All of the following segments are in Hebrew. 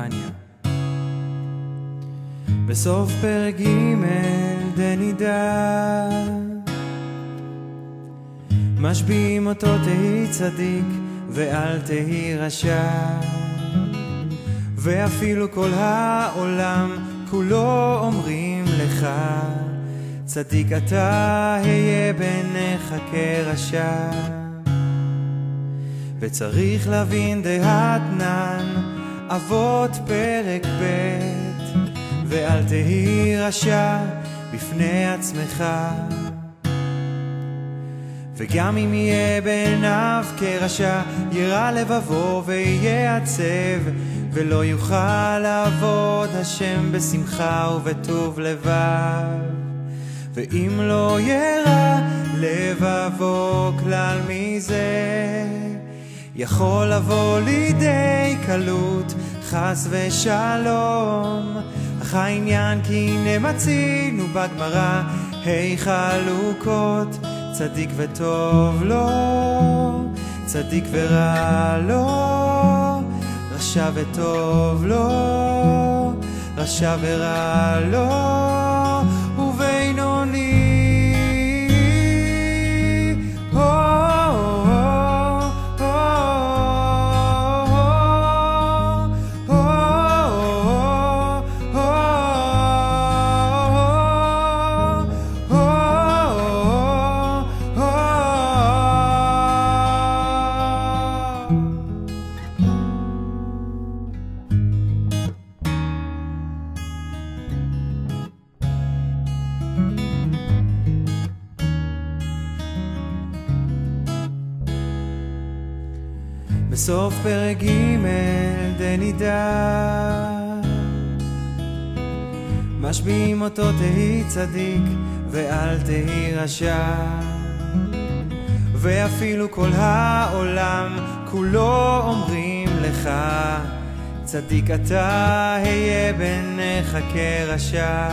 נתניה. בסוף פרק ג' דנידה משביעים אותו תהי צדיק ואל תהי רשע, ואפילו כל העולם כולו אומרים לך צדיק אתה היה בעיניך כרשע. וצריך להבין דהתנן אבות פרק ב' ואל תהי רשע בפני עצמך, וגם אם יהיה בעיניו כרשע ירא לבבו ויהיה עצב, ולא יוכל לעבוד השם בשמחה ובטוב לבב. ואם לא ירא לבבו כלל מזה, יכול לבוא לידי קלות חס ושלום. אך העניין כי הנה מצינו בגמרא ה' חלוקות, צדיק וטוב לו, צדיק ורע לו, רשע וטוב לו, רשע ורע לו, ובינוני. בסוף פרק ג' דנידה משביעים אותו תהי צדיק ואל תהי רשע, ואפילו כל העולם כולו אומרים לך צדיק אתה היה בעיניך כרשע.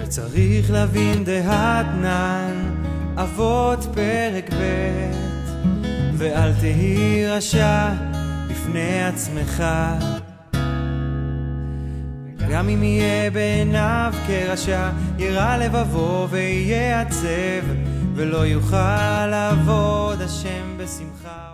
וצריך להבין דהתנן אבות פרק ב' ואל תהי רשע בפני עצמך, גם אם יהיה בעיניו כרשע ירא לבבו ויהיה עצב, ולא יוכל לעבוד השם בשמחה.